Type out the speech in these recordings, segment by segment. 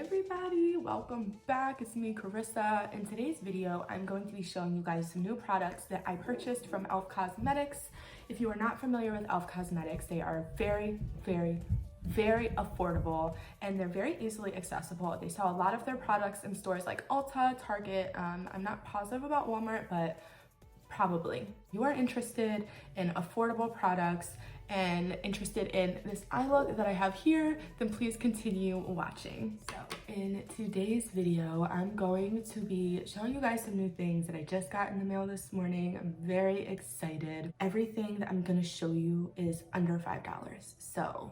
everybody, welcome back. It's me, Carissa. In today's video, I'm going to be showing you guys some new products that I purchased from e.l.f. Cosmetics. If you are not familiar with e.l.f. Cosmetics, they are very affordable and they're very easily accessible. They sell a lot of their products in stores like Ulta, Target. I'm not positive about Walmart, but probably. You are interested in affordable products and interested in this eye look that I have here, then please continue watching. So in today's video, I'm going to be showing you guys some new things that I just got in the mail this morning. I'm very excited. Everything that I'm gonna show you is under $5. So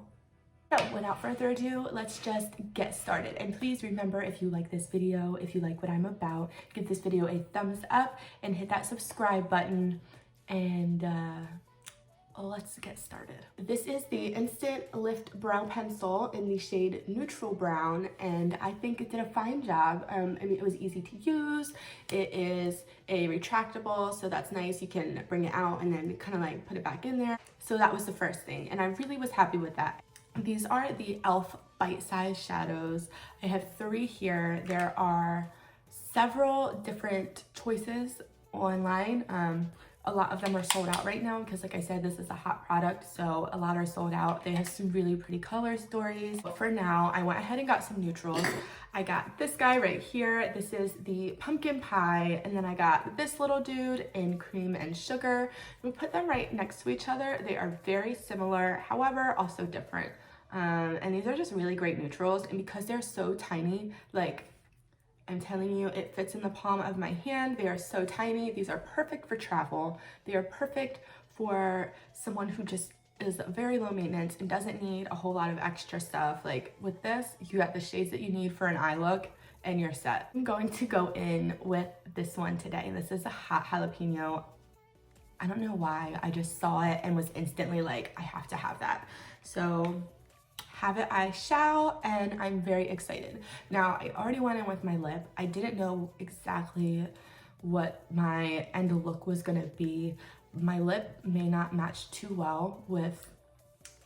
without further ado, let's just get started. And please remember, if you like this video, if you like what I'm about, give this video a thumbs up and hit that subscribe button, and let's get started. This is the Instant Lift Brow Pencil in the shade Neutral Brown, and I think it did a fine job. I mean, it was easy to use. It is a retractable, so that's nice. You can bring it out and then kind of like put it back in there. So that was the first thing, and I really was happy with that. These are the e.l.f. bite-sized shadows. I have 3 here. There are several different choices online. A lot of them are sold out right now because, like I said, this is a hot product, so a lot are sold out. They have some really pretty color stories. But for now, I went ahead and got some neutrals. I got this guy right here. This is the pumpkin pie, and then I got this little dude in cream and sugar. We put them right next to each other. They are very similar, however, also different. And these are just really great neutrals, and because they're so tiny, like, I'm telling you, it fits in the palm of my hand. They are so tiny. These are perfect for travel. They are perfect for someone who just is very low maintenance and doesn't need a whole lot of extra stuff. Like with this, you got the shades that you need for an eye look and you're set. I'm going to go in with this one today. This is a hot jalapeno. I don't know why, I just saw it and was instantly like, I have to have that. So have it I shall, and I'm very excited. Now, I already went in with my lip. I didn't know exactly what my end look was gonna be. My lip may not match too well with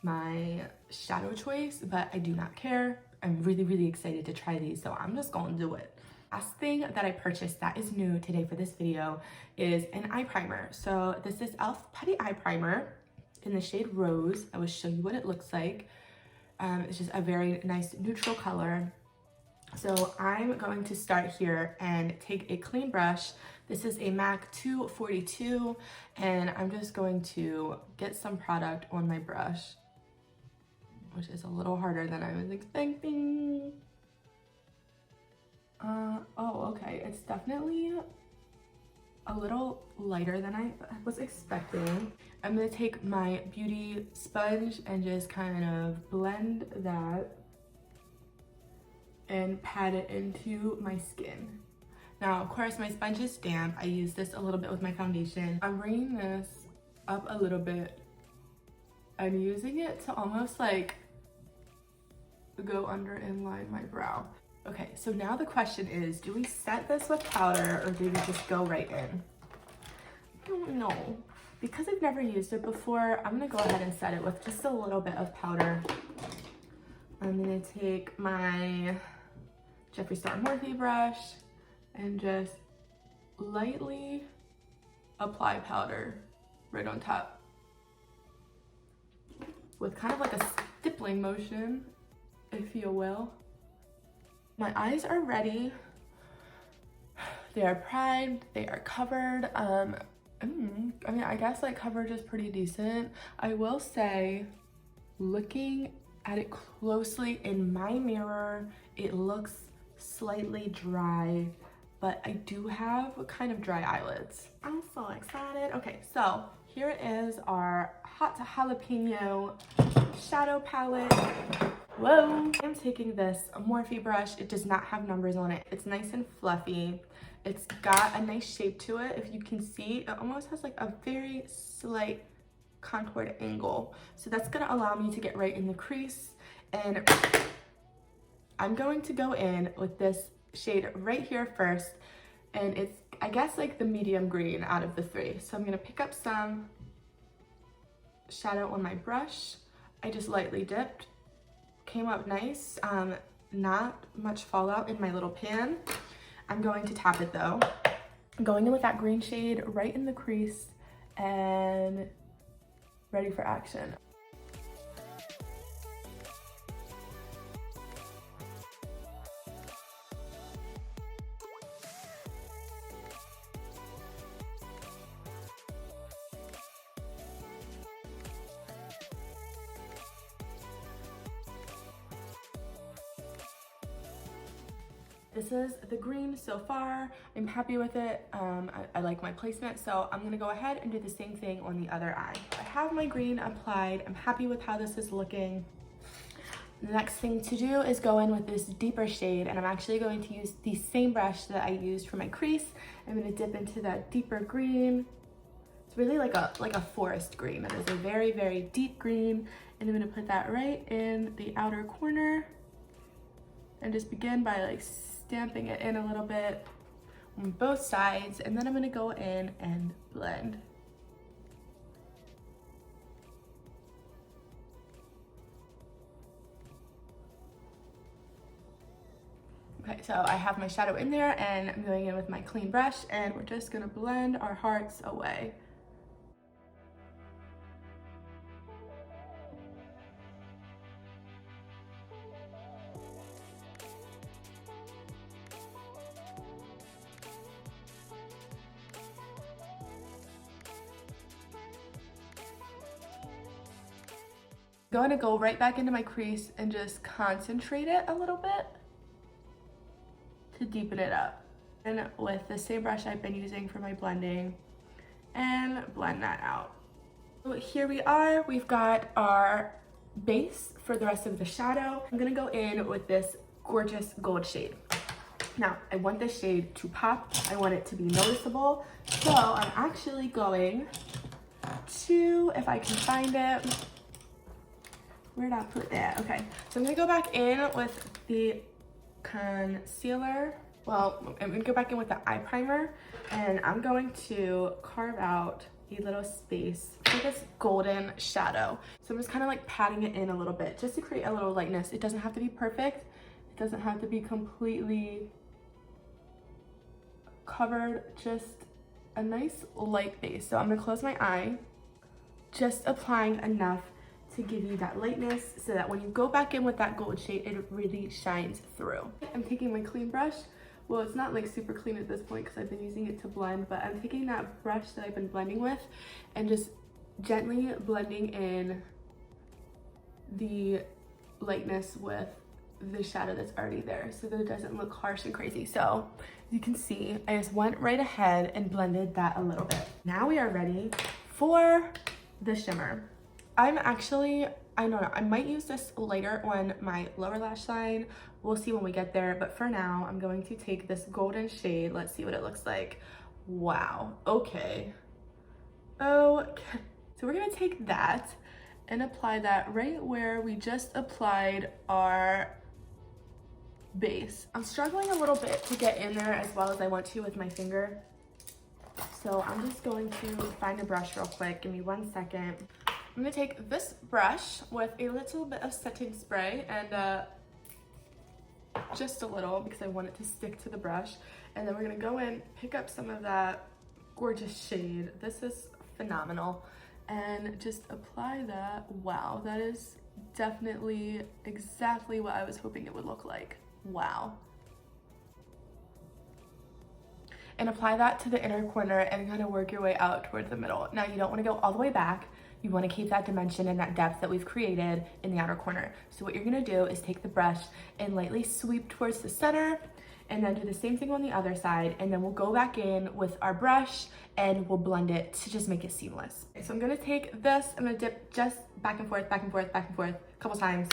my shadow choice, but I do not care. I'm really excited to try these, so I'm just gonna do it. Last thing that I purchased that is new today for this video is an eye primer. So this is e.l.f. Putty Eye Primer in the shade Rose. I will show you what it looks like. It's just a very nice neutral color. So I'm going to start here and take a clean brush. This is a MAC 242, and I'm just going to get some product on my brush, which is a little harder than I was expecting. Oh, okay, it's definitely a little lighter than I was expecting. I'm gonna take my beauty sponge and just kind of blend that and pat it into my skin. Now, of course, my sponge is damp. I use this a little bit with my foundation. I'm bringing this up a little bit. I'm using it to almost like go under and line my brow. Okay, so now the question is, do we set this with powder or do we just go right in? I don't know. Because I've never used it before, I'm gonna go ahead and set it with just a little bit of powder. I'm gonna take my Jeffree Star Morphe brush and just lightly apply powder right on top with kind of like a stippling motion, if you will. My eyes are ready. They are primed, they are covered. I mean, I guess like coverage is pretty decent. I will say, looking at it closely in my mirror, it looks slightly dry, but I do have kind of dry eyelids. I'm so excited. Okay, so here is our hot jalapeno shadow palette. Whoa! I'm taking this Morphe brush. It does not have numbers on it. It's nice and fluffy. It's got a nice shape to it. If you can see, it almost has like a very slight contoured angle. So that's gonna allow me to get right in the crease. And I'm going to go in with this shade right here first. And it's, I guess, like the medium green out of the 3. So I'm gonna pick up some shadow on my brush. I just lightly dipped. Came up nice. not much fallout in my little pan. I'm going to tap it though. I'm going in with that green shade right in the crease and ready for action. This is the green so far. I'm happy with it. I like my placement, so I'm gonna go ahead and do the same thing on the other eye. I have my green applied. I'm happy with how this is looking. The next thing to do is go in with this deeper shade, and I'm actually going to use the same brush that I used for my crease. I'm gonna dip into that deeper green. It's really like a forest green. It is a very, very deep green, and I'm gonna put that right in the outer corner and just begin by like stamping it in a little bit on both sides, and then I'm gonna go in and blend. Okay, so I have my shadow in there, and I'm going in with my clean brush, and we're just gonna blend our hearts away. Going to go right back into my crease and just concentrate it a little bit to deepen it up. And with the same brush I've been using for my blending, and blend that out. So here we are, we've got our base for the rest of the shadow. I'm gonna go in with this gorgeous gold shade. Now, I want this shade to pop. I want it to be noticeable. So I'm actually going to, if I can find it, where did I put that? Okay, so I'm gonna go back in with the concealer. Well, I'm gonna go back in with the eye primer, and I'm going to carve out a little space for this golden shadow. So I'm just kind of like patting it in a little bit just to create a little lightness. It doesn't have to be perfect. It doesn't have to be completely covered, just a nice light base. So I'm gonna close my eye, just applying enough to give you that lightness so that when you go back in with that gold shade, it really shines through. I'm taking my clean brush. Well, it's not like super clean at this point because I've been using it to blend, but I'm taking that brush that I've been blending with and just gently blending in the lightness with the shadow that's already there so that it doesn't look harsh and crazy. So as you can see, I just went right ahead and blended that a little bit. Now we are ready for the shimmer. I don't know, I might use this later on my lower lash line. We'll see when we get there, but for now, I'm going to take this golden shade. Let's see what it looks like. Wow, okay. Okay, so we're gonna take that and apply that right where we just applied our base. I'm struggling a little bit to get in there as well as I want to with my finger. So I'm just going to find a brush real quick. Give me 1 second. I'm gonna take this brush with a little bit of setting spray and just a little because I want it to stick to the brush. And then we're gonna go in, pick up some of that gorgeous shade. This is phenomenal. And just apply that. Wow, that is definitely exactly what I was hoping it would look like. Wow. And apply that to the inner corner and kind of work your way out towards the middle. Now you don't want to go all the way back. You want to keep that dimension and that depth that we've created in the outer corner. So what you're going to do is take the brush and lightly sweep towards the center and then do the same thing on the other side. And then we'll go back in with our brush and we'll blend it to just make it seamless. Okay, so I'm going to take this, I'm going to dip just back and forth, back and forth, back and forth a couple times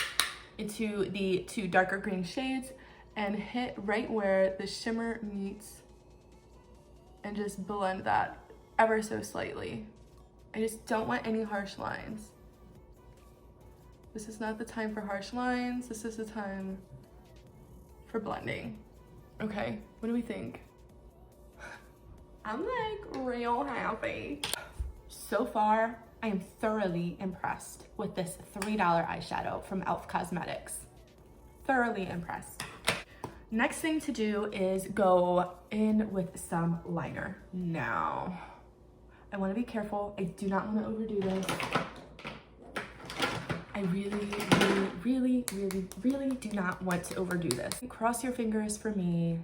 into the two darker green shades and hit right where the shimmer meets and just blend that ever so slightly. I just don't want any harsh lines. This is not the time for harsh lines. This is the time for blending. Okay, what do we think? I'm like real happy. So far, I am thoroughly impressed with this $3 eyeshadow from e.l.f. Cosmetics. thoroughly impressed. Next thing to do is go in with some liner. Now, I want to be careful. I do not want to overdo this. I really do not want to overdo this. Cross your fingers for me.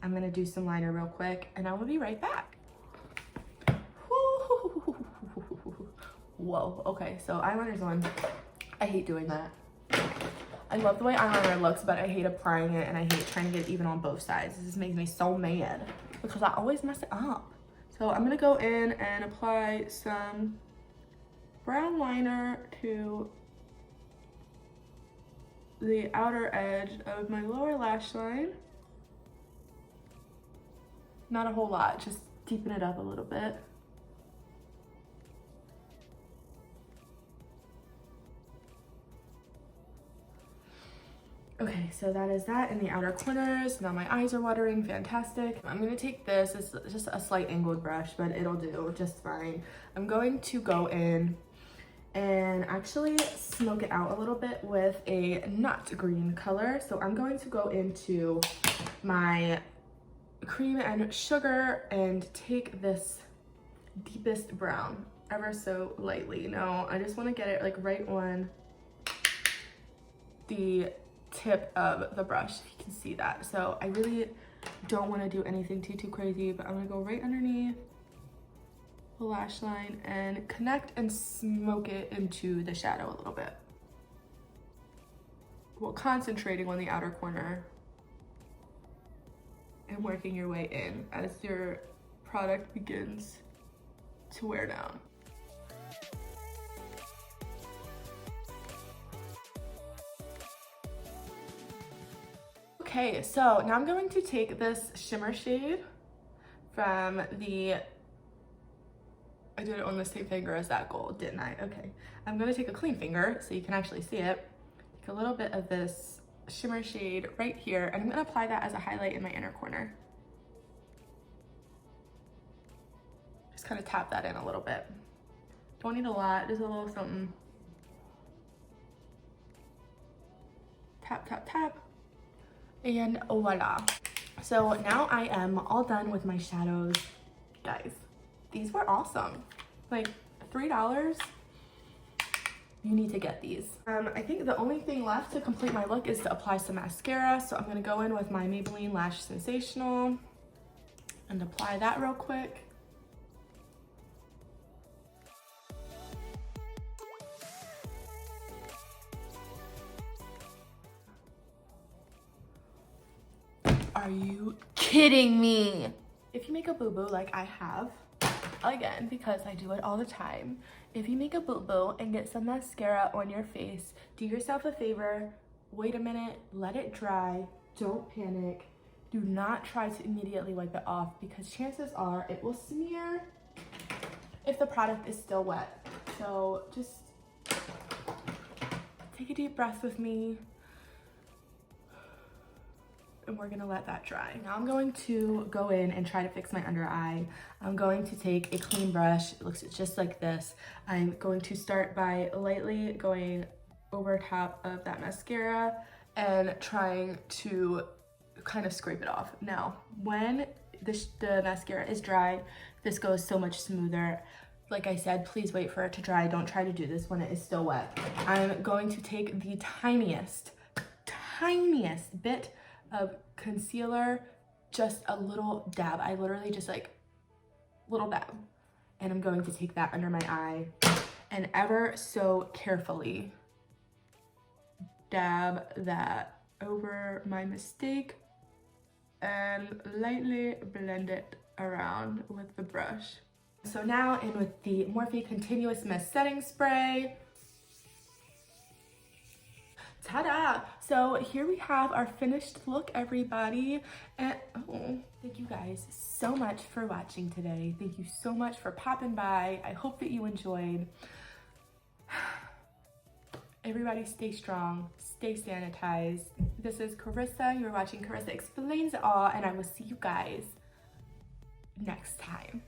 I'm gonna do some liner real quick and I will be right back. Whoa, okay, so eyeliner's on. I hate doing that. I love the way eyeliner looks, but I hate applying it and I hate trying to get it even on both sides. This just makes me so mad because I always mess it up. So I'm gonna go in and apply some brown liner to the outer edge of my lower lash line. Not a whole lot, just deepen it up a little bit. Okay, so that is that in the outer corners. Now my eyes are watering, fantastic. I'm gonna take this, it's just a slight angled brush, but it'll do just fine. I'm going to go in and actually smoke it out a little bit with a nut green color. So I'm going to go into my cream and sugar and take this deepest brown ever so lightly. Now I just want to get it like right on the tip of the brush, if you can see that. So I really don't want to do anything too crazy, but I'm gonna go right underneath the lash line and connect and smoke it into the shadow a little bit, while concentrating on the outer corner and working your way in as your product begins to wear down. Okay, so now I'm going to take this shimmer shade from the, I did it on the same finger as that gold, didn't I? Okay, I'm gonna take a clean finger so you can actually see it. Take a little bit of this shimmer shade right here, and I'm gonna apply that as a highlight in my inner corner. Just kind of tap that in a little bit. Don't need a lot, just a little something. Tap, tap, tap, and voila. So now I am all done with my shadows. Guys, these were awesome. Like $3, you need to get these. I think the only thing left to complete my look is to apply some mascara. So I'm gonna go in with my Maybelline Lash Sensational and apply that real quick. Are you kidding me? If you make a boo-boo like I have, again, because I do it all the time, if you make a boo-boo and get some mascara on your face, do yourself a favor, wait a minute, let it dry, don't panic, do not try to immediately wipe it off because chances are it will smear if the product is still wet. So just take a deep breath with me, and we're gonna let that dry. Now I'm going to go in and try to fix my under eye. I'm going to take a clean brush. It looks just like this. I'm going to start by lightly going over top of that mascara and trying to kind of scrape it off. Now, when the mascara is dry, this goes so much smoother. Like I said, please wait for it to dry. Don't try to do this when it is still wet. I'm going to take the tiniest bit of concealer, just a little dab. I literally just like little dab, and I'm going to take that under my eye and ever so carefully dab that over my mistake and lightly blend it around with the brush. So now in with the Morphe Continuous Mist Setting Spray. Ta-da! So here we have our finished look, everybody. And thank you guys so much for watching today. Thank you so much for popping by. I hope that you enjoyed. Everybody stay strong, stay sanitized. This is Carissa. You're watching Carissa Explains It All, and I will see you guys next time.